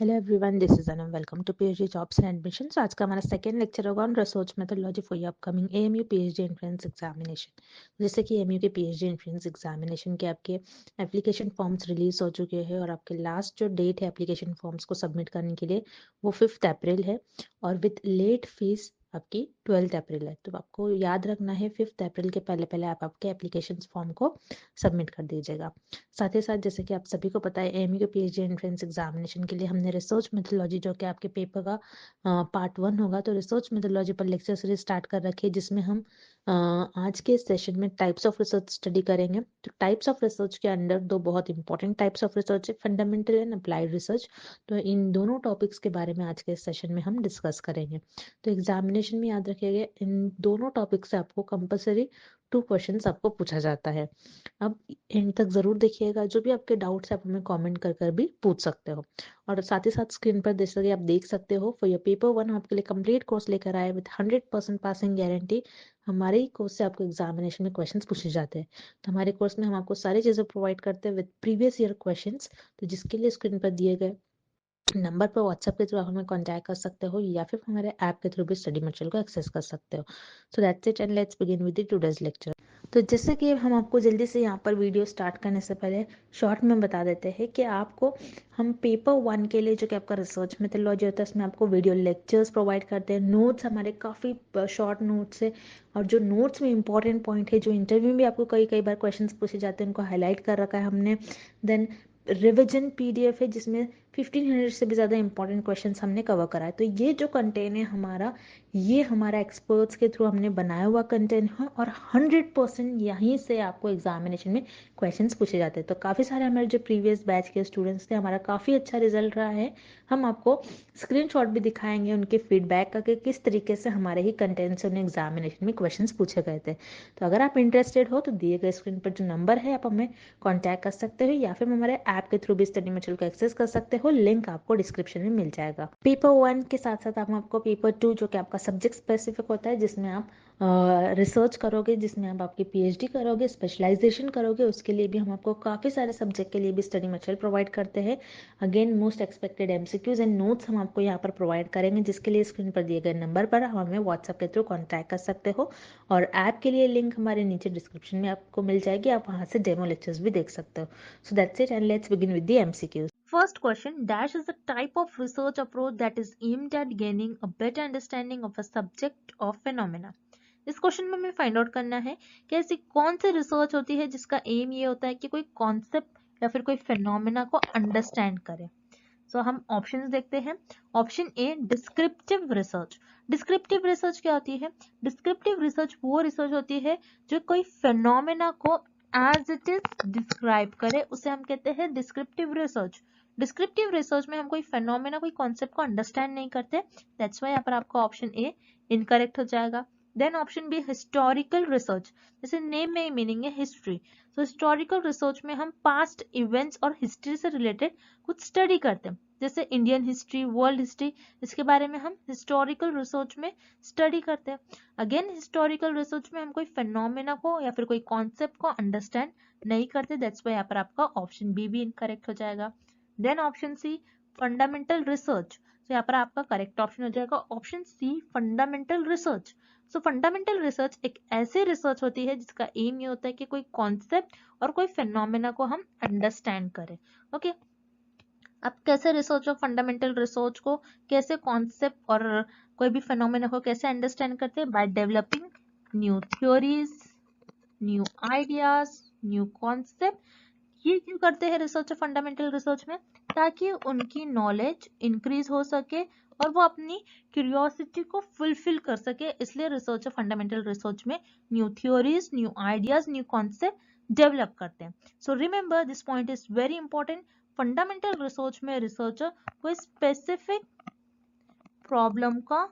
Hello everyone, this is Anam. Welcome to PhD jobs and admissions. आज का हमारा second lecture होगा on research methodology for your upcoming AMU PhD entrance examination. जैसे कि AMU के PhD entrance examination के आपके एप्लीकेशन फॉर्म्स रिलीज हो चुके हैं और आपके लास्ट जो डेट है एप्लीकेशन फॉर्म्स को सबमिट करने के लिए वो 5 अप्रैल है और विद लेट फीस आपकी 12 अप्रैल है। तो आपको याद रखना है 5 अप्रैल के पहले पहले आप आपके एप्लीकेशन फॉर्म को सबमिट कर दीजिएगा। साथ ही साथ जैसे कि आप सभी को पता है एएमयू के पीएचडी एंट्रेंस एग्जामिनेशन के लिए हमने रिसर्च मेथोडोलॉजी जो कि आपके पेपर का पार्ट 1 होगा, तो रिसर्च मेथोडोलॉजी पर लेक्चर सीरीज स्टार्ट कर रखी है जिसमें हम आज के सेशन में टाइप्स ऑफ रिसर्च स्टडी करेंगे। तो टाइप्स ऑफ रिसर्च के अंदर दो बहुत इंपॉर्टेंट टाइप्स ऑफ रिसर्च है, फंडामेंटल एंड अप्लाइड रिसर्च। तो इन दोनों टॉपिक्स के बारे में आज के सेशन में हम डिस्कस करेंगे। तो एग्जामिनेशन में याद रखिएगा इन दोनों टॉपिक से आपको कंपलसरी 2 क्वेश्चंस आपको पूछा जाता है। अब एंड तक जरूर देखिएगा, जो भी आपके डाउट्स है आप हमें कमेंट कर कर भी पूछ सकते हो। और साथ ही साथ स्क्रीन पर जैसे कि आप देख सकते हो फॉर योर पेपर 1 हम आपके लिए कंप्लीट कोर्स लेकर आए विद 100% पासिंग गारंटी। हमारे ही कोर्स से आपको एग्जामिनेशन में क्वेश्चंस पूछे जाते हैं। तो हमारे कोर्स में हम आपको सारी चीजें प्रोवाइड करते हैं विद प्रीवियस ईयर क्वेश्चंस। तो जिसके लिए स्क्रीन पर दिए गए नंबर पर व्हाट्सएप के थ्रू आप हमें कांटेक्ट कर सकते हो या फिर हमारे ऐप के थ्रू भी स्टडी मटेरियल को एक्सेस कर सकते हो। So that's it and let's begin with the today's lecture. तो जैसे कि हम आपको जल्दी से यहाँ पर वीडियो स्टार्ट करने से पहले शॉर्ट में बता देते हैं कि आपको हम पेपर 1 के लिए जो कि आपका रिसर्च मेथोडोलॉजी होता है उसमें आपको वीडियो लेक्चर्स प्रोवाइड करते हैं। नोट्स हमारे काफ़ी शॉर्ट नोट्स है और जो नोट्स में इंपॉर्टेंट पॉइंट है जो इंटरव्यू में भी आपको कई कई बार क्वेश्चंस पूछे जाते हैं उनको हाईलाइट कर रखा है हमने। देन रिविजन पीडीएफ है जिसमें 1500 से भी ज़्यादा इंपॉर्टेंट क्वेश्चंस हमने कवर करा है। तो ये जो कंटेंट है हमारा, ये हमारा एक्सपर्ट्स के थ्रू हमने बनाया हुआ कंटेंट है और 100% यहीं से आपको एग्जामिनेशन में क्वेश्चंस पूछे जाते हैं। तो काफ़ी सारे हमारे जो प्रीवियस बैच के स्टूडेंट्स थे, हमारा काफ़ी अच्छा रिजल्ट रहा है। हम आपको स्क्रीनशॉट भी दिखाएंगे उनके फीडबैक का कि किस तरीके से हमारे ही कंटेंट से उन्हें एग्जामिनेशन में क्वेश्चंस पूछे गए थे। तो अगर आप इंटरेस्टेड हो तो दिए गए स्क्रीन पर जो नंबर है आप हमें कॉन्टैक्ट कर सकते हो या फिर हमारे ऐप के थ्रू भी स्टडी मटेरियल को एक्सेस कर सकते हो। लिंक आपको डिस्क्रिप्शन में मिल जाएगा। पेपर 1 के साथ साथ हम आपको पेपर 2 जो कि आपका सब्जेक्ट स्पेसिफिक होता है जिसमें आप रिसर्च करोगे, जिसमें आप आपकी पीएचडी करोगे, स्पेशलाइजेशन करोगे, उसके लिए भी हम आपको काफ़ी सारे सब्जेक्ट के लिए भी स्टडी मटेरियल प्रोवाइड करते हैं। Again most expected MCQs and notes हम आपको यहाँ पर प्रोवाइड करेंगे जिसके लिए स्क्रीन पर दिए गए नंबर पर हम हमें व्हाट्सएप के थ्रू कॉन्टैक्ट कर सकते हो। और ऐप के लिए लिंक हमारे नीचे डिस्क्रिप्शन में आपको मिल जाएगी, आप वहाँ से डेमो लेक्चर्स भी देख सकते हो। So that's it and let's begin with the MCQs. First question, dash is a type of research approach that is aimed at gaining a better understanding of a subject or phenomena. इस question में हमें find out करना है कि ऐसी कौन सी research होती है जिसका एम ये होता है कि कोई कॉन्सेप्ट या फिर कोई फिनोमेना को अंडरस्टैंड करे। सो हम ऑप्शंस देखते हैं। ऑप्शन ए, डिस्क्रिप्टिव रिसर्च। डिस्क्रिप्टिव रिसर्च क्या होती है? डिस्क्रिप्टिव रिसर्च वो रिसर्च होती है जो कोई फिनोमेना को एज इट इज डिस्क्राइब करे, उसे हम कहते हैं डिस्क्रिप्टिव रिसर्च। डिस्क्रिप्टिव रिसर्च में हम कोई फिनोमेना, कोई कॉन्सेप्ट को अंडरस्टैंड नहीं करते, दैट्स व्हाई यहाँ पर आपका ऑप्शन ए इनकरेक्ट हो जाएगा। Then option B, historical research. जैसे नेम में ही मीनिंग है हिस्ट्री, तो हिस्टोरिकल रिसर्च में हम पास्ट इवेंट्स और हिस्ट्री से रिलेटेड कुछ स्टडी करते हैं, जैसे इंडियन हिस्ट्री, वर्ल्ड हिस्ट्री, इसके बारे में हम हिस्टोरिकल रिसर्च में स्टडी करते हैं। अगेन हिस्टोरिकल रिसर्च में हम कोई फिनोमेना को या फिर कोई कॉन्सेप्ट को अंडरस्टैंड नहीं करते, दैट्स व्हाई यहाँ पर आपका ऑप्शन बी भी इनकरेक्ट हो जाएगा। Then option C, fundamental research, तो यहाँ पर आपका करेक्ट ऑप्शन हो जाएगा option C, fundamental research. So fundamental research एक ऐसी रिसर्च होती है जिसका एम ये होता है कि कोई कॉन्सेप्ट और कोई फिनोमेना को हम अंडरस्टैंड करें। ओके, अब कैसे रिसर्च और फंडामेंटल रिसर्च को, कैसे कॉन्सेप्ट और कोई भी फिनोमेना को कैसे अंडरस्टैंड करते हैं? By developing new theories, new ideas, new concept. ये क्यों करते हैं रिसर्च और फंडामेंटल रिसर्च में? ताकि उनकी नॉलेज इंक्रीज हो सके और वो अपनी क्यूरियोसिटी को फुलफिल कर सके, इसलिए रिसर्च और फंडामेंटल रिसर्च में new theories, new ideas, new concept develop करते हैं। So remember this point is very important. Fundamental research में रिसर्चर कोई स्पेसिफिक प्रॉब्लम का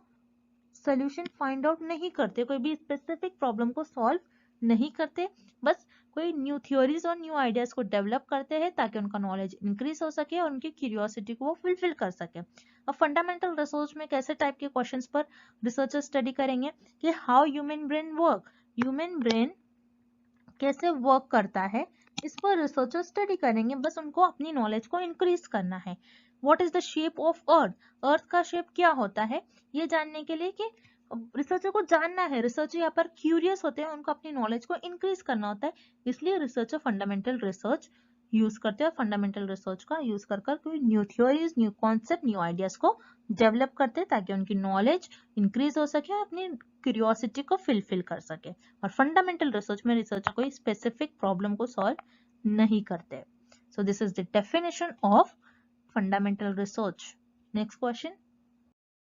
सोल्यूशन फाइंड आउट नहीं करते, कोई भी स्पेसिफिक प्रॉब्लम को सॉल्व नहीं करते, बस कोई न्यू थ्योरीज और न्यू आइडियाज को डेवलप करते हैं ताकि उनका नॉलेज इंक्रीज हो सके और उनकी क्यूरियोसिटी को वो फुलफिल कर सके। अब फंडामेंटल रिसर्च में कैसे टाइप के क्वेश्चंस पर रिसर्चर स्टडी करेंगे कि how human brain work, human brain कैसे वर्क करता है, इस पर रिसर्चर स्टडी करेंगे, बस उनको अपनी नॉलेज को इंक्रीज करना है। What is the shape of earth, earth का शेप क्या होता है, ये जानने के लिए कि रिसर्चर को जानना है। रिसर्चर यहाँ पर क्यूरियस होते हैं, उनको अपनी नॉलेज को इंक्रीज करना होता है, इसलिए रिसर्चर फंडामेंटल रिसर्च यूज करते हैं। फंडामेंटल रिसर्च का यूज कर कोई new theories, new concept, new ideas को डेवलप करते हैं ताकि उनकी नॉलेज इंक्रीज हो सके, अपनी क्यूरियोसिटी को फिलफिल कर सके। और फंडामेंटल रिसर्च में रिसर्चर कोई स्पेसिफिक प्रॉब्लम को सॉल्व नहीं करते। So this is the definition of fundamental research. Next question.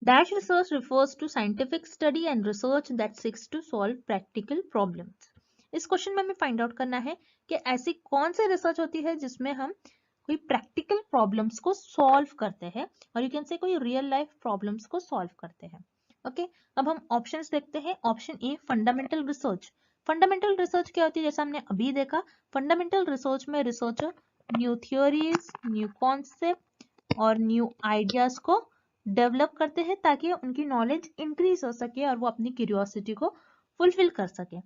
Dash research refers to scientific study and research that seeks to solve practical problems. इस question में हमें find out करना है कि ऐसी कौन सी रिसर्च होती है जिसमें हम कोई प्रैक्टिकल प्रॉब्लम्स को सॉल्व करते हैं, और यू कैन से कोई रियल लाइफ प्रॉब्लम्स को सॉल्व करते हैं। ओके, अब हम ऑप्शंस देखते हैं। Option a fundamental research. Fundamental research क्या होती है, जैसा हमने अभी देखा, फंडामेंटल रिसर्च में researcher new theories, new concept और न्यू आइडियाज को डेवलप करते हैं ताकि उनकी नॉलेज इंक्रीज हो सके और वो अपनी क्यूरियोसिटी को फुलफिल कर सके।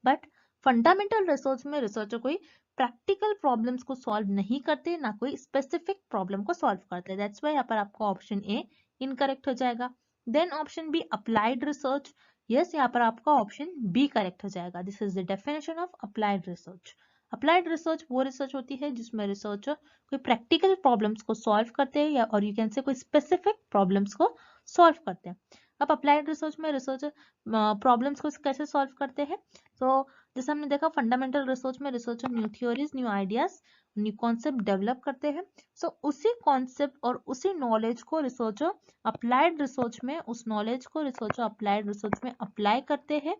बट फंडामेंटल रिसर्च में रिसर्चर कोई प्रैक्टिकल प्रॉब्लम्स को सॉल्व नहीं करते, ना कोई स्पेसिफिक प्रॉब्लम को सॉल्व करते। दैट्स व्हाई यहाँ पर आपका ऑप्शन ए इनकरेक्ट हो जाएगा। Then option B applied research. Yes, यहाँ पर आपका ऑप्शन बी करेक्ट हो जाएगा। This is the definition of applied research. Applied research वो रिसर्च होती है जिसमें रिसर्चर कोई प्रैक्टिकल प्रॉब्लम्स को सॉल्व करते हैं, या और यू कैन से कोई स्पेसिफिक प्रॉब्लम्स को सॉल्व करते हैं। अब अप्लाइड रिसर्च में रिसर्चर प्रॉब्लम्स को कैसे सॉल्व करते हैं, तो जैसे हमने देखा फंडामेंटल रिसर्च में researcher new theories, new ideas, new concept develop करते हैं। सो उसी कॉन्सेप्ट और उसी नॉलेज को रिसर्चर अप्लाइड रिसर्च में, उस नॉलेज को रिसर्चर अप्लाइड रिसर्च में अप्लाई करते हैं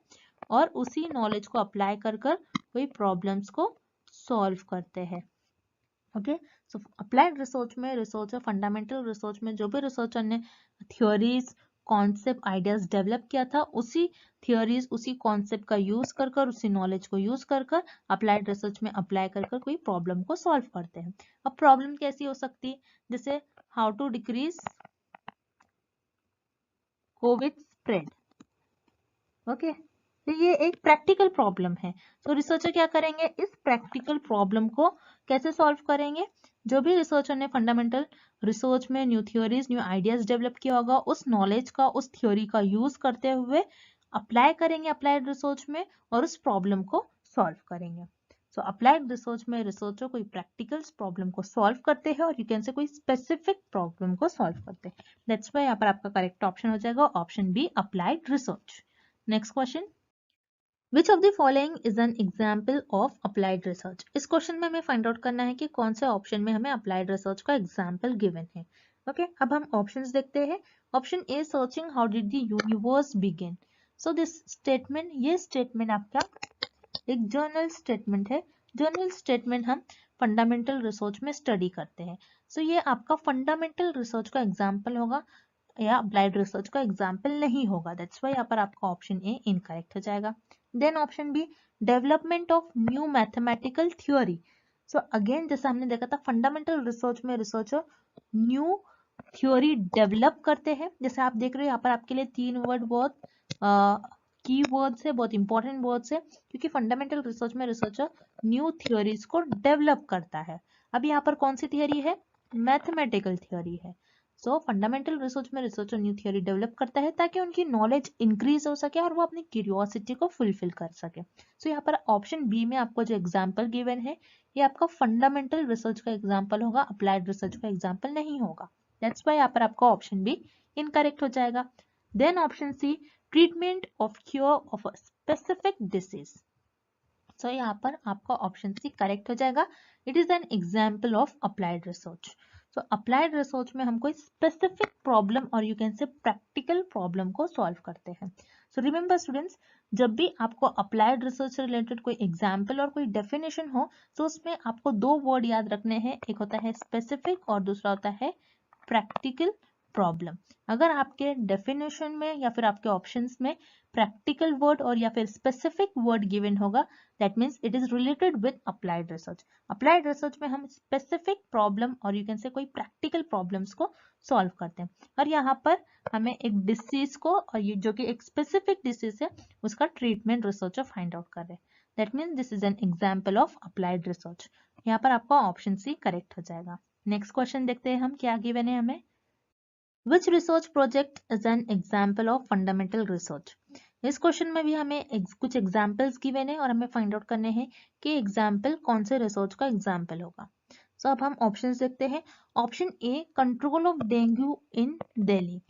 और उसी नॉलेज को अप्लाई कर कोई प्रॉब्लम्स को सॉल्व करते हैं। ओके, सो अप्लाइड रिसर्च में रिसर्चर, फंडामेंटल रिसर्च में जो भी रिसर्चर ने थ्योरीज, कॉन्सेप्ट, आइडियाज डेवलप किया था, उसी थ्योरीज, उसी कॉन्सेप्ट का यूज कर उसी नॉलेज को यूज कर अप्लाइड रिसर्च में अप्लाई कर कोई प्रॉब्लम को सॉल्व करते हैं। अब प्रॉब्लम कैसी हो सकती है, जैसे how to decrease Covid spread. Okay, तो ये एक प्रैक्टिकल प्रॉब्लम है। तो रिसर्चर क्या करेंगे, इस प्रैक्टिकल प्रॉब्लम को कैसे सॉल्व करेंगे, जो भी रिसर्चर ने फंडामेंटल रिसर्च में new theories, new ideas develop किया होगा, उस नॉलेज का, उस थ्योरी का यूज करते हुए अप्लाई करेंगे अप्लाइड रिसर्च में और उस प्रॉब्लम को सॉल्व करेंगे। सो अप्लाइड रिसर्च में रिसर्चर कोई प्रैक्टिकल प्रॉब्लम को सॉल्व करते हैं और यू कैन से कोई स्पेसिफिक प्रॉब्लम को सॉल्व करते हैं। दैट्स व्हाई यहाँ पर आपका करेक्ट ऑप्शन हो जाएगा option B applied research. Next question, which of the following is an example of applied research. इस क्वेश्चन में हमें फाइंड आउट करना है कि कौन से ऑप्शन में हमें अप्लाइड रिसर्च का एग्जाम्पल गिवन है। ओके, अब हम ऑप्शंस देखते हैं। Option A searching how did the universe begin. So this statement, ये स्टेटमेंट आपका एक जर्नल स्टेटमेंट है। जर्नल स्टेटमेंट हम फंडामेंटल रिसर्च में स्टडी करते हैं। सो ये आपका फंडामेंटल रिसर्च का एग्जाम्पल होगा या अप्लाइड रिसर्च का एग्जाम्पल नहीं होगा। दैट्स वाई यहाँ पर आपका ऑप्शन ए इनकरेक्ट हो जाएगा। Then option B development of new mathematical theory. So again जैसा हमने देखा था फंडामेंटल रिसर्च में रिसर्चर न्यू थ्योरी डेवलप करते हैं। जैसे आप देख रहे हो यहाँ पर आपके लिए 3 वर्ड बहुत की वर्ड्स है, बहुत इंपॉर्टेंट वर्ड्स है, क्योंकि फंडामेंटल रिसर्च में रिसर्चर न्यू थ्योरीज को डेवलप करता है। अब यहाँ पर कौन सी थियरी है, मैथमेटिकल थियरी है। सो फंडामेंटल रिसर्च में रिसर्चर न्यू थ्योरी डेवलप करता है ताकि उनकी नॉलेज इंक्रीज हो सके और वो अपनी क्यूरियोसिटी को फुलफिल कर सके। सो यहाँ पर ऑप्शन बी में आपको जो एग्जाम्पल गिवन है ये आपका फंडामेंटल रिसर्च का एग्जाम्पल होगा, अप्लाइड रिसर्च का एग्जाम्पल नहीं होगा। दैट्स वाई यहाँ पर आपका ऑप्शन बी इनकरेक्ट हो जाएगा। Then option C treatment of cure of a specific disease. So यहाँ पर आपका ऑप्शन सी करेक्ट हो जाएगा। It is an example of applied research. So applied research में हम कोई स्पेसिफिक प्रॉब्लम और you can say practical problem को सॉल्व करते हैं। सो रिमेंबर स्टूडेंट्स, जब भी आपको अप्लाइड रिसर्च से रिलेटेड कोई एग्जाम्पल और कोई डेफिनेशन हो तो उसमें आपको 2 वर्ड याद रखने हैं, एक होता है स्पेसिफिक और दूसरा होता है प्रैक्टिकल प्रॉब्लम। अगर आपके डेफिनेशन में या फिर आपके ऑप्शंस में प्रैक्टिकल वर्ड और या फिर स्पेसिफिक वर्ड गिवन होगा, that means it is related with applied research. Applied research में हम स्पेसिफिक प्रॉब्लम और यू कैन से कोई प्रैक्टिकल प्रॉब्लम्स को सॉल्व करते हैं, और यहाँ पर हमें एक डिसीज को, और ये जो कि एक स्पेसिफिक डिसीज है, उसका ट्रीटमेंट रिसर्चर फाइंड आउट कर रहे हैं। That means this is an example of applied research. यहाँ पर आपका ऑप्शन सी करेक्ट हो जाएगा। नेक्स्ट क्वेश्चन देखते हैं हम क्या गिवन है हमें। Which research project is an example of fundamental research? इस क्वेश्चन में भी हमें कुछ एग्जाम्पल्स गिवन है और हमें फाइंड आउट करने हैं कि एग्जाम्पल कौन से रिसर्च का एग्जाम्पल होगा। सो अब हम ऑप्शंस देखते हैं। Option A, control of dengue in Delhi.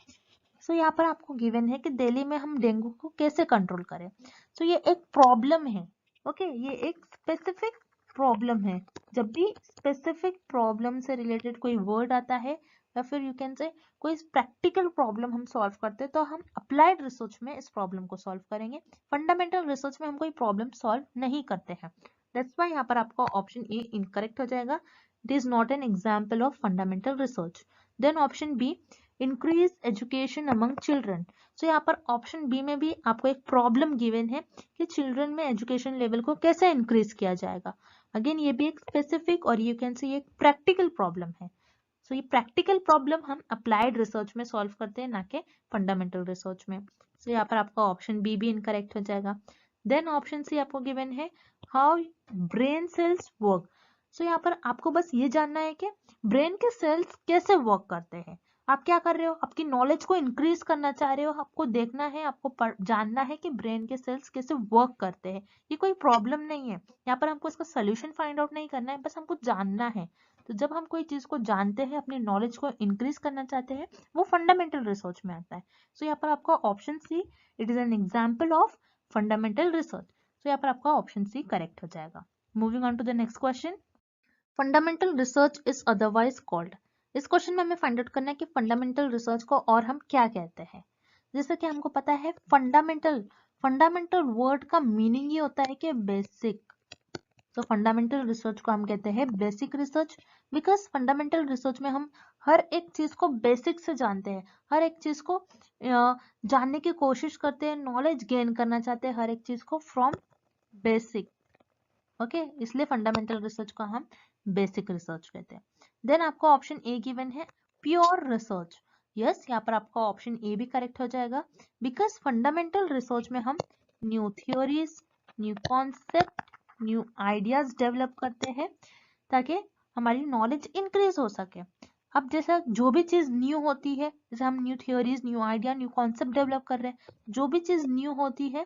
So यहाँ पर आपको गिवन है कि दिल्ली में हम डेंगू को कैसे कंट्रोल करें। सो ये एक प्रॉब्लम है, ओके, ये एक स्पेसिफिक प्रॉब्लम है। जब भी स्पेसिफिक प्रॉब्लम से रिलेटेड कोई वर्ड आता है या फिर यू कैन से कोई प्रैक्टिकल प्रॉब्लम हम सॉल्व करते हैं तो हम अप्लाइड रिसर्च में इस प्रॉब्लम को सॉल्व करेंगे। फंडामेंटल रिसर्च में हम कोई प्रॉब्लम सॉल्व नहीं करते हैं। दैट्स व्हाई यहाँ पर आपका ऑप्शन ए इनकरेक्ट हो जाएगा। It is not an example of fundamental research. Then option B, increase education among children. So यहाँ पर ऑप्शन बी में भी आपको एक प्रॉब्लम गिवन है कि चिल्ड्रन में एजुकेशन लेवल को कैसे इंक्रीज किया जाएगा। अगेन ये भी एक स्पेसिफिक और यू कैन से एक प्रैक्टिकल प्रॉब्लम है। सो ये प्रैक्टिकल प्रॉब्लम हम अप्लाइड रिसर्च में सॉल्व करते हैं, ना कि फंडामेंटल रिसर्च में। सो यहाँ पर आपका ऑप्शन बी भी इनकरेक्ट हो जाएगा। देन ऑप्शन सी आपको गिवन है, हाउ ब्रेन सेल्स वर्क। सो यहाँ पर आपको बस ये जानना है कि ब्रेन के सेल्स कैसे वर्क करते हैं। आप क्या कर रहे हो, आपकी नॉलेज को इंक्रीज करना चाह रहे हो, आपको देखना है, आपको जानना है कि ब्रेन के सेल्स कैसे वर्क करते हैं। ये कोई प्रॉब्लम नहीं है, यहाँ पर हमको इसका सोल्यूशन फाइंड आउट नहीं करना है, बस हमको जानना है। तो जब हम कोई चीज को जानते हैं, अपनी नॉलेज को इंक्रीज करना चाहते हैं, वो फंडामेंटल रिसर्च में आता है। सो यहाँ पर आपका option C, it is an example of fundamental research. So यहाँ पर आपका ऑप्शन सी करेक्ट हो जाएगा। Moving on to the next question, fundamental research is otherwise called. इस क्वेश्चन में हमें फाइंड आउट करना है कि फंडामेंटल रिसर्च को और हम क्या कहते हैं। जैसे कि हमको पता है फंडामेंटल, फंडामेंटल वर्ड का मीनिंग ये होता है कि बेसिक। तो फंडामेंटल रिसर्च को हम कहते हैं basic research, because fundamental research में हम हर एक चीज को बेसिक से जानते हैं, हर एक चीज को जानने की कोशिश करते हैं, नॉलेज गेन करना चाहते हैं हर एक चीज को फ्रॉम बेसिक। ओके, इसलिए फंडामेंटल रिसर्च को हम बेसिक रिसर्च कहते हैं। देन आपको ऑप्शन ए गिवन है, प्योर रिसर्च। यस, यहाँ पर आपका ऑप्शन ए भी करेक्ट हो जाएगा, बिकॉज फंडामेंटल रिसर्च में हम new theories, new concept, new ideas develop करते हैं ताकि हमारी नॉलेज इंक्रीज हो सके। अब जैसा जो भी चीज न्यू होती है, जैसे हम new theories, new idea, new concept develop कर रहे हैं, जो भी चीज न्यू होती है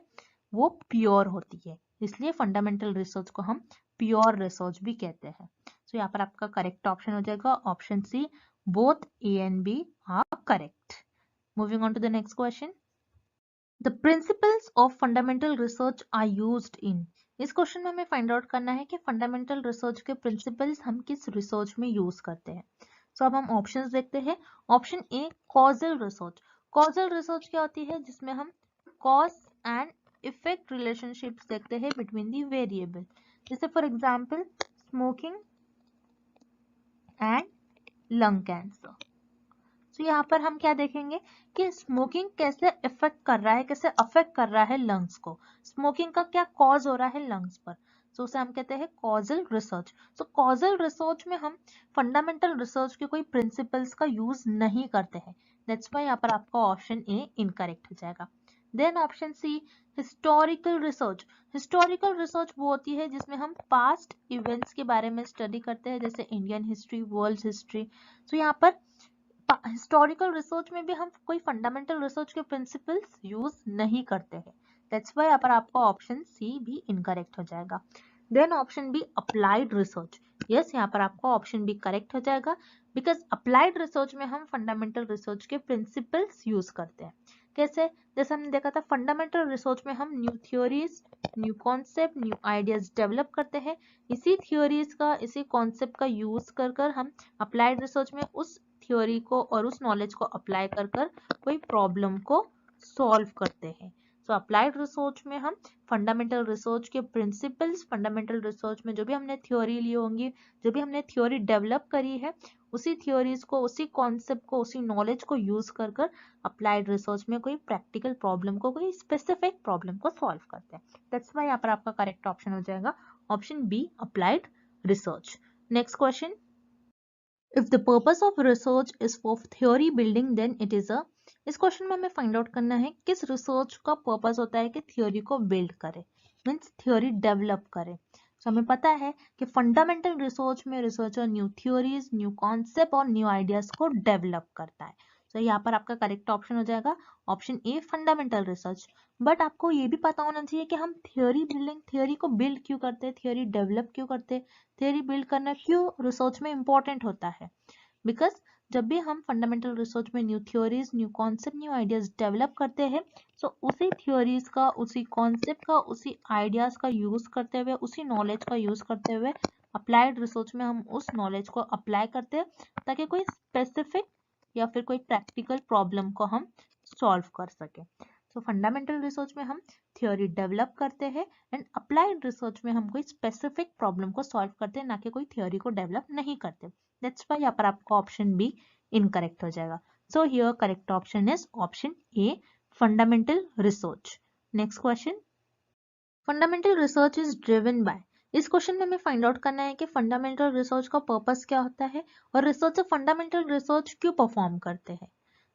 वो प्योर होती है, इसलिए फंडामेंटल रिसर्च को हम प्योर रिसर्च भी कहते हैं। सो यहाँ पर आपका करेक्ट ऑप्शन हो जाएगा option C, both A and B are correct. Moving on to the next question, the principles of fundamental research are used in. इस क्वेश्चन में हमें फाइंड आउट करना है कि फंडामेंटल रिसर्च के प्रिंसिपल्स हम किस रिसर्च में यूज करते हैं। सो अब हम ऑप्शंस देखते हैं। ऑप्शन ए, कॉजल रिसर्च। कॉजल रिसर्च क्या होती है, जिसमें हम कॉज एंड इफेक्ट रिलेशनशिप्स देखते हैं बिटवीन दी वेरिएबल। जैसे for example smoking and lung cancer. तो यहाँ पर हम क्या देखेंगे कि स्मोकिंग कैसे इफेक्ट कर रहा है, कैसे अफेक्ट कर रहा है लंग्स को, स्मोकिंग का क्या कॉज हो रहा है लंग्स पर। तो उसे हम कहते हैं कॉजल रिसर्च। तो कॉजल रिसर्च में हम फंडामेंटल रिसर्च के कोई प्रिंसिपल्स का यूज नहीं करते हैं। दैट्स व्हाई यहाँ पर आपका ऑप्शन ए इनकरेक्ट हो जाएगा। Then option C, historical research. Historical research वो होती है जिसमें हम पास्ट इवेंट्स के बारे में स्टडी करते हैं, जैसे इंडियन हिस्ट्री, वर्ल्ड हिस्ट्री। तो यहाँ पर हिस्टोरिकल रिसर्च में भी हम कोई फंडामेंटल रिसर्च के प्रिंसिपल्स यूज नहीं करते हैं। दैट्स व्हाई यहाँ पर आपका ऑप्शन सी भी इनकरेक्ट हो जाएगा। Then option B, applied research. Yes, यहाँ पर आपका ऑप्शन बी करेक्ट हो जाएगा, बिकॉज अप्लाइड रिसर्च में हम फंडामेंटल रिसर्च के प्रिंसिपल्स यूज करते हैं। कैसे, जैसे हमने देखा था फंडामेंटल रिसर्च में हम new theories, new concept, new ideas develop करते हैं। इसी थ्योरीज का, इसी कॉन्सेप्ट का यूज कर हम अप्लाइड रिसर्च में उस थ्योरी को और उस नॉलेज को अप्लाई कर कोई प्रॉब्लम को सॉल्व करते हैं। सो अप्लाइड रिसर्च में हम फंडामेंटल रिसर्च के प्रिंसिपल्स, फंडामेंटल रिसर्च में जो भी हमने थ्योरी ली होंगी, जो भी हमने थ्योरी डेवलप करी है, उसी थ्योरीज को, उसी कॉन्सेप्ट को, उसी नॉलेज को यूज कर अप्लाइड रिसर्च में कोई प्रैक्टिकल प्रॉब्लम को, कोई स्पेसिफिक प्रॉब्लम को सॉल्व करते हैं। दैट्स व्हाई यहाँ पर आपका करेक्ट ऑप्शन हो जाएगा option B, applied research. Next question, if the purpose of research is for theory building then it is a। इस क्वेश्चन में हमें फाइंड आउट करना है किस रिसर्च का पर्पस होता है कि थ्योरी को बिल्ड करे, मीन्स थ्योरी डेवलप करे। सो हमें पता है कि फंडामेंटल रिसर्च में researcher new theories, new concept और न्यू आइडियाज को डेवलप करता है। तो यहाँ पर आपका करेक्ट ऑप्शन हो जाएगा option A, fundamental research. But आपको ये भी पता होना चाहिए कि हम थ्योरी को बिल्ड क्यों करते हैं, थ्योरी डेवलप क्यों करते हैं, थ्योरी बिल्ड करना क्यों रिसर्च में इंपॉर्टेंट होता है। बिकॉज जब भी हम फंडामेंटल रिसर्च में new theories, new concept, new ideas develop करते हैं, तो उसी थ्योरीज का, उसी कॉन्सेप्ट का, उसी आइडियाज का यूज करते हुए, उसी नॉलेज का यूज करते हुए अप्लाइड रिसर्च में हम उस नॉलेज को अप्लाई करते हैं ताकि कोई स्पेसिफिक या फिर कोई प्रैक्टिकल प्रॉब्लम को हम सॉल्व कर सके। तो फंडामेंटल रिसर्च में हम थ्योरी डेवलप करते हैं एंड अप्लाइड रिसर्च में हम कोई स्पेसिफिक प्रॉब्लम को सॉल्व करते हैं, ना कि कोई थ्योरी को डेवलप नहीं करते। दैट्स व्हाई यहाँ पर आपका ऑप्शन बी इनकरेक्ट हो जाएगा। So here correct option is option A, fundamental research. Next question, fundamental research is driven by. इस क्वेश्चन में हमें फाइंड आउट करना है कि फंडामेंटल रिसर्च का पर्पस क्या होता है और रिसर्चर फंडामेंटल रिसर्च क्यों परफॉर्म करते हैं।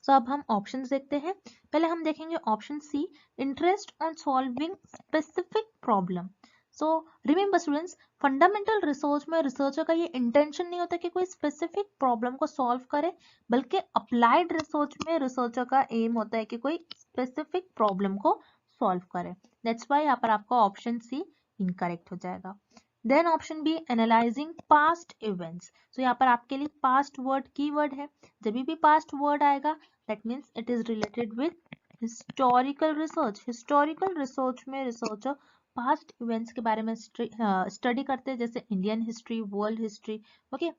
सो अब हम ऑप्शंस देखते हैं। पहले हम देखेंगे option C, interest on solving specific problem. So remember students, fundamental research में रिसर्चर का ये इंटेंशन नहीं होता कि कोई स्पेसिफिक प्रॉब्लम को सॉल्व करे, बल्कि अप्लाइड रिसर्च में रिसर्चर का एम होता है कि कोई स्पेसिफिक प्रॉब्लम को सॉल्व करे। दैट्स व्हाई यहाँ पर आपका ऑप्शन सी इनकरेक्ट हो जाएगा। Then option B, analysing past events. तो यहाँ पर आपके लिए पास्ट वर्ड कीवर्ड है। जब भी पास्ट वर्ड आएगा that means it is related with historical research. Historical research में रिसर्चर पास्ट इवेंट्स के बारे में स्टडी करते हैं, जैसे Indian history, world history. Okay,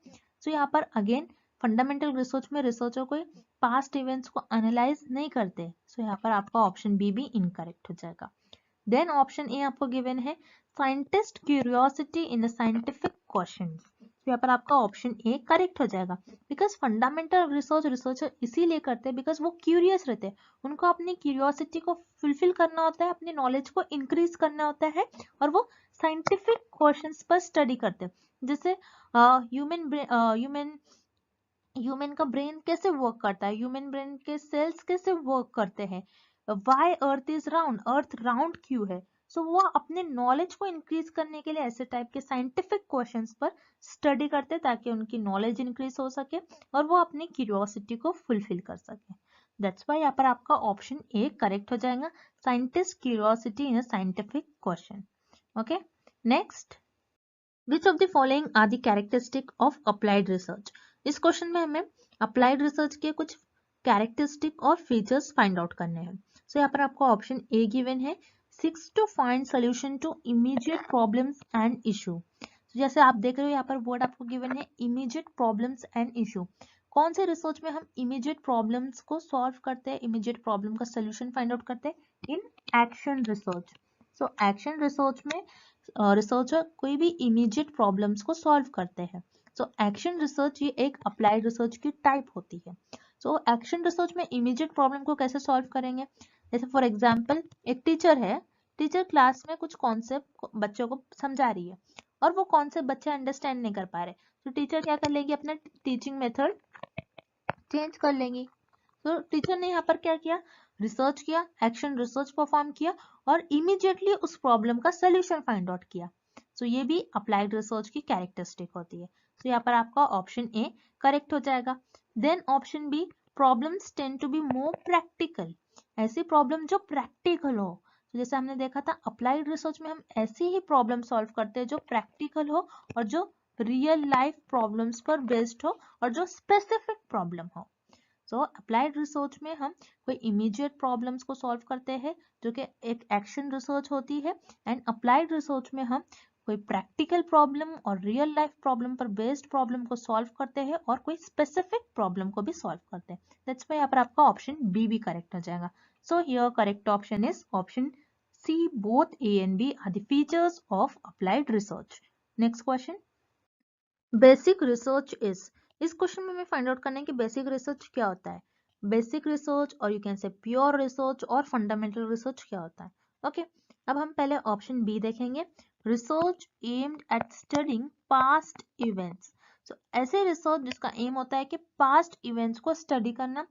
so यहाँ पर अगेन फंडामेंटल रिसर्च में रिसर्चर कोई पास्ट इवेंट्स को एनालाइज नहीं करते। सो यहाँ पर आपका ऑप्शन बी भी इनकरेक्ट हो जाएगा। देन ऑप्शन ए आपको गिवन है, scientist curiosity in scientific questions. तो यहाँ पर आपका ऑप्शन ए करेक्ट हो जाएगा। बिकॉज फंडामेंटल रिसर्च रिसर्चर इसीलिए करते हैं बिकॉज वो क्यूरियस रहते हैं, उनको अपनी क्यूरियोसिटी को फुलफिल करना होता है, अपनी नॉलेज को इंक्रीज करना होता है, और वो साइंटिफिक क्वेश्चंस पर स्टडी करते हैं। जैसे ह्यूमन का ब्रेन कैसे वर्क करता है, ह्यूमन ब्रेन के सेल्स कैसे वर्क करते हैं, why earth is round, earth round क्यों है। सो वो अपने नॉलेज को इंक्रीज करने के लिए ऐसे टाइप के साइंटिफिक क्वेश्चंस पर स्टडी करते हैं ताकि उनकी नॉलेज इंक्रीज हो सके और वो अपनी क्यूरियोसिटी को फुलफिल कर सके। दैट्स व्हाई यहाँ पर आपका ऑप्शन ए करेक्ट हो जाएगा, scientist curiosity in a scientific question. Okay, next, which of the following are the characteristic of applied research. इस क्वेश्चन में हमें अप्लाइड रिसर्च के कुछ कैरेक्टरिस्टिक और फीचर्स फाइंड आउट करने हैं। सो यहाँ पर आपको ऑप्शन ए गिवन है, seeks to find solution to immediate problems and issue. जैसे आप देख रहे हो यहाँ पर वर्ड आपको गिवन है, इमीडिएट प्रॉब्लम्स एंड इशू। कौन से रिसर्च में हम इमीडिएट प्रॉब्लम्स को सॉल्व करते हैं, इमीडिएट प्रॉब्लम का सोल्यूशन फाइंड आउट करते हैं? In action research. So action research में रिसर्चर कोई भी इमीडिएट प्रॉब्लम्स को सॉल्व करते हैं। सो एक्शन रिसर्च ये एक अप्लाइड रिसर्च की टाइप होती है। सो एक्शन रिसर्च में इमीडिएट प्रॉब्लम को कैसे सॉल्व करेंगे? जैसे फॉर एग्जांपल एक टीचर है, टीचर क्लास में कुछ कॉन्सेप्ट बच्चों को समझा रही है और वो कॉन्सेप्ट बच्चे अंडरस्टैंड नहीं कर पा रहे, तो टीचर क्या कर लेगी, अपना टीचिंग मेथड चेंज कर लेंगी। तो टीचर ने यहाँ पर क्या किया, रिसर्च किया, एक्शन रिसर्च परफॉर्म किया और इमीडिएटली उस प्रॉब्लम का सोल्यूशन फाइंड आउट किया। सो ये भी अप्लाइड रिसर्च की कैरेक्टरिस्टिक होती है। सो यहाँ पर आपका ऑप्शन ए करेक्ट हो जाएगा। Then option B, problems tend to be more practical. ऐसी प्रॉब्लम जो प्रैक्टिकल हो। तो जैसे हमने देखा था अप्लाइड रिसर्च में हम ऐसी ही प्रॉब्लम सॉल्व करते हैं जो प्रैक्टिकल हो और जो रियल लाइफ प्रॉब्लम्स पर बेस्ड हो और जो स्पेसिफिक प्रॉब्लम हो। सो अप्लाइड रिसर्च में हम कोई इमीडिएट प्रॉब्लम्स को सॉल्व करते हैं जो कि एक एक्शन रिसर्च होती है, एंड अप्लाइड रिसर्च में हम कोई प्रैक्टिकल प्रॉब्लम और रियल लाइफ प्रॉब्लम पर बेस्ड प्रॉब्लम को सॉल्व करते हैं और कोई स्पेसिफिक प्रॉब्लम को भी सॉल्व करते हैं। दैट्स व्हाई यहाँ पर आपका ऑप्शन बी भी करेक्ट हो जाएगा। So here correct option is option C, both A and B are the features of applied research. Next question, basic research is. इस क्वेश्चन में हमें फाइंड आउट करना है कि बेसिक रिसर्च क्या होता है। बेसिक रिसर्च और you can say pure research और फंडामेंटल रिसर्च क्या होता है। ओके, अब हम पहले ऑप्शन बी देखेंगे, research aimed at studying past events. So ऐसे रिसर्च जिसका एम होता है कि पास्ट इवेंट्स को स्टडी करना,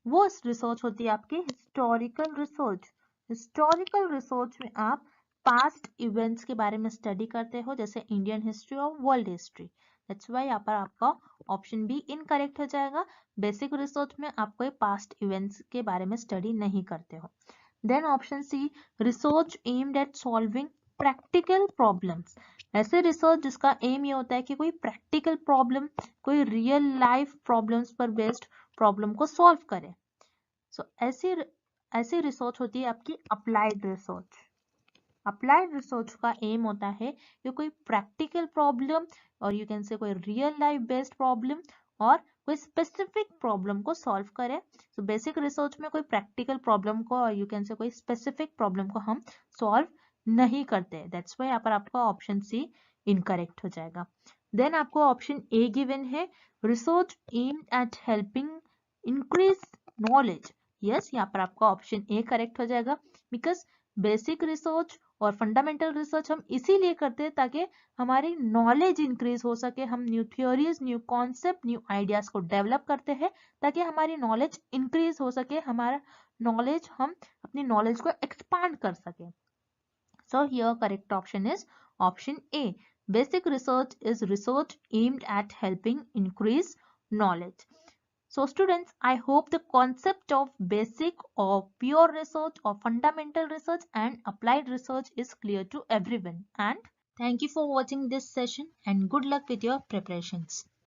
वो रिसर्च होती है आपकी हिस्टोरिकल रिसर्च। हिस्टोरिकल रिसर्च में आप पास्ट इवेंट्स के बारे में स्टडी करते हो, जैसे इंडियन हिस्ट्री और वर्ल्ड हिस्ट्री। दैट्स वाई यहाँ पर आपका ऑप्शन बी इनकरेक्ट हो जाएगा। बेसिक रिसर्च में आप कोई पास्ट इवेंट्स के बारे में स्टडी नहीं करते हो। Then option C, research aimed at solving practical problems. ऐसे रिसर्च जिसका एम ये होता है कि कोई प्रैक्टिकल प्रॉब्लम, कोई रियल लाइफ प्रॉब्लम्स पर बेस्ड प्रॉब्लम को सॉल्व करे। सो ऐसी रिसर्च होती है आपकी अप्लाइड रिसर्च। अप्लाइड रिसर्च का एम होता है कि कोई प्रैक्टिकल प्रॉब्लम और यू कैन से कोई रियल लाइफ बेस्ड प्रॉब्लम और कोई स्पेसिफिक प्रॉब्लम को सॉल्व करे। सो बेसिक रिसर्च में कोई प्रैक्टिकल प्रॉब्लम को और यू कैन से कोई स्पेसिफिक प्रॉब्लम को हम सॉल्व नहीं करते। दैट्स वाई यहाँ पर आपका ऑप्शन सी इनकरेक्ट हो जाएगा। देन आपको ऑप्शन ए गिवन है, research aimed eight helping increase knowledge. Yes, यहाँ पर आपका ऑप्शन ए करेक्ट हो जाएगा, बिकॉज बेसिक रिसर्च और फंडामेंटल रिसर्च हम इसीलिए करते हैं ताकि हमारी नॉलेज इंक्रीज हो सके। हम new theories, new concept, new ideas को डेवलप करते हैं ताकि हमारी नॉलेज इंक्रीज हो सके, हमारा नॉलेज, हम अपनी नॉलेज को एक्सपांड कर सके। सो here correct option is option A. Basic research is research aimed eight helping increase knowledge. So students, I hope the concept of basic or pure research or fundamental research and applied research is clear to everyone. And thank you for watching this session and good luck with your preparations.